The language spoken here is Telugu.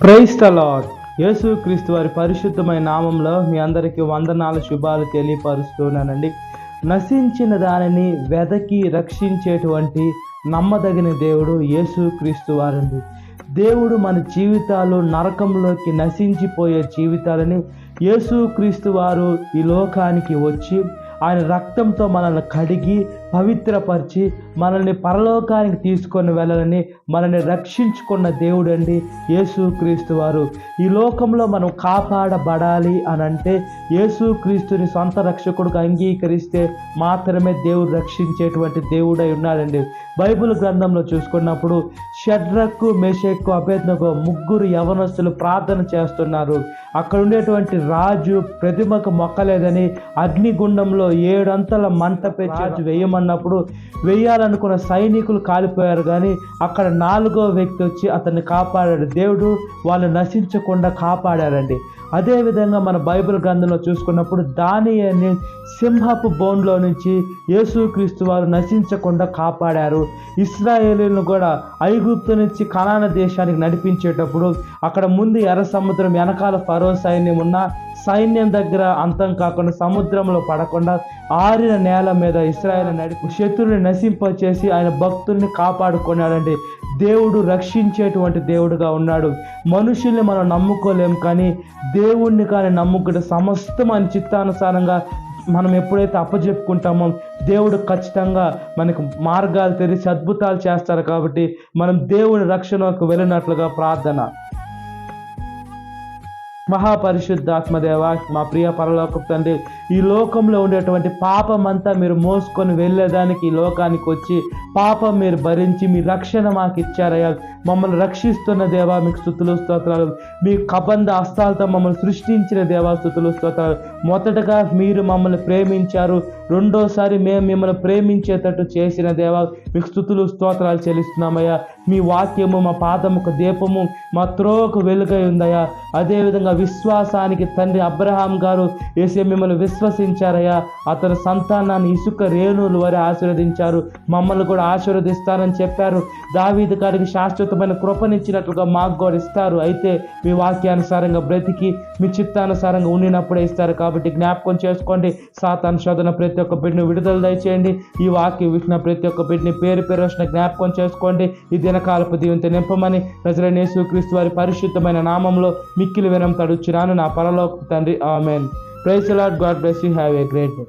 Praise the lord. యేసుక్రీస్తు వారి పరిశుద్ధమైన నామంలో మీ అందరికీ వందనాలు, శుభాలు తెలియపరుస్తున్నానండి. నశించిన దానిని వెదకి రక్షించేటువంటి నమ్మదగిన దేవుడు యేసుక్రీస్తు వారండి. దేవుడు మన జీవితాలు నరకంలోకి నశించిపోయే జీవితాలని యేసుక్రీస్తు వారు ఈ లోకానికి వచ్చి ఆయన రక్తంతో మనల్ని కడిగి పవిత్రపరిచి మనల్ని పరలోకానికి తీసుకొని వెళ్ళాలని మనల్ని రక్షించుకున్న దేవుడు అండి యేసుక్రీస్తు వారు. ఈ లోకంలో మనం కాపాడబడాలి అని అంటే యేసుక్రీస్తుని సొంత రక్షకుడిగా అంగీకరిస్తే మాత్రమే దేవుడు రక్షించేటువంటి దేవుడై ఉన్నాడండి. బైబిల్ గ్రంథంలో చూసుకున్నప్పుడు షడ్రకు, మెషకు, అబేద్నెగో ముగ్గురు యవనస్తులు ప్రార్థన చేస్తున్నారు. అక్కడ ఉండేటువంటి రాజు ప్రతిమకు మొక్కలేదని అగ్నిగుండంలో 7 అంతల మంట పెట్టి వేయమన్నప్పుడు వేయాలనుకున్న సైనికులు కాలిపోయారు, కానీ అక్కడ 4వ వ్యక్తి వచ్చి అతన్ని కాపాడాడు. దేవుడు వాళ్ళు నశించకుండా కాపాడారండి. అదేవిధంగా మన బైబిల్ గ్రంథంలో చూసుకున్నప్పుడు దానియేలుని సింహపు బోన్లో నుంచి యేసుక్రీస్తు వారు నశించకుండా కాపాడారు. ఇశ్రాయేలీయులను కూడా ఐగుప్తు నుంచి కనాన దేశానికి నడిపించేటప్పుడు అక్కడ ముందు ఎర్ర సముద్రం, వెనకాల ఫరో సైన్యం ఉన్న సైన్యం దగ్గర అంతం కాకుండా సముద్రంలో పడకుండా ఆరిన నేల మీద ఇశ్రాయేలు నడిపి శత్రువుని నశింపచేసి ఆయన భక్తుల్ని కాపాడుకున్నాడండి. దేవుడు రక్షించేటువంటి దేవుడుగా ఉన్నాడు. మనుషుల్ని మనం నమ్ముకోలేము, కానీ దేవుణ్ణి కానీ నమ్ముకుంటే సమస్తం ఆయన చిత్తానుసారంగా మనం ఎప్పుడైతే అప్పచెప్పుకుంటామో దేవుడు ఖచ్చితంగా మనకు మార్గాలు తెరిచి అద్భుతాలు చేస్తారు. కాబట్టి మనం దేవుని రక్షణకు వెళ్ళినట్లుగా ప్రార్థన. మహాపరిశుద్ధాత్మదేవ, మా ప్రియ పరలోకపు తండ్రి, ఈ లోకంలో ఉండేటువంటి పాపమంతా మీరు మోసుకొని వెళ్ళేదానికి ఈ లోకానికి వచ్చి పాపం మీరు భరించి మీ రక్షణ మాకు ఇచ్చారయ్యా. మమ్మల్ని రక్షిస్తున్న దేవా మీకు స్తుతులు స్తోత్రాలు. మీ కబంధ హస్తాలతో మమ్మల్ని సృష్టించిన దేవా స్తుతులు స్తోత్రాలు. మొదటగా మీరు మమ్మల్ని ప్రేమించారు, రెండోసారి మేము మిమ్మల్ని ప్రేమించేటట్టు చేసిన దేవా మీకు స్తుతులు స్తోత్రాలు చెల్లిస్తున్నామయ్యా. మీ వాక్యము మా పాదముకు దీపము, మా త్రోవకు వెలుగై ఉందయ్యా. అదేవిధంగా విశ్వాసానికి తండ్రి అబ్రహాం గారు యేసే మిమ్మల్ని విశ్వసించారయ్యా. అతని సంతానాన్ని ఇసుక రేణువులు వరే ఆశీర్వదించారు, మమ్మల్ని కూడా ఆశీర్వదిస్తారని చెప్పారు. దావీదు గారికి శాశ్వతమైన కృపనిచ్చినట్లుగా మాకు కూడా ఇస్తారు. అయితే మీ వాక్యానుసారంగా బ్రతికి మీ చిత్తానుసారంగా ఉండినప్పుడే ఇస్తారు. కాబట్టి జ్ఞాపకం చేసుకోండి. సాతాను శోధన ప్రతి ఒక్క బిడ్డను విడుదల దయచేయండి. ఈ వాక్యం విన్న ప్రతి ఒక్క బిడ్డని పేరు పేరు వచ్చిన జ్ఞాపకం చేసుకోండి. ఈ దినకాలపు దీవెనతో నింపమని నజరేయుడైన యేసుక్రీస్తు వారి పరిశుద్ధమైన నామంలో మిక్కిలి వినయం తడుచున్నాను నా పరలోకపు తండ్రి. Amen. Praise the lord. God bless you. Have a great day.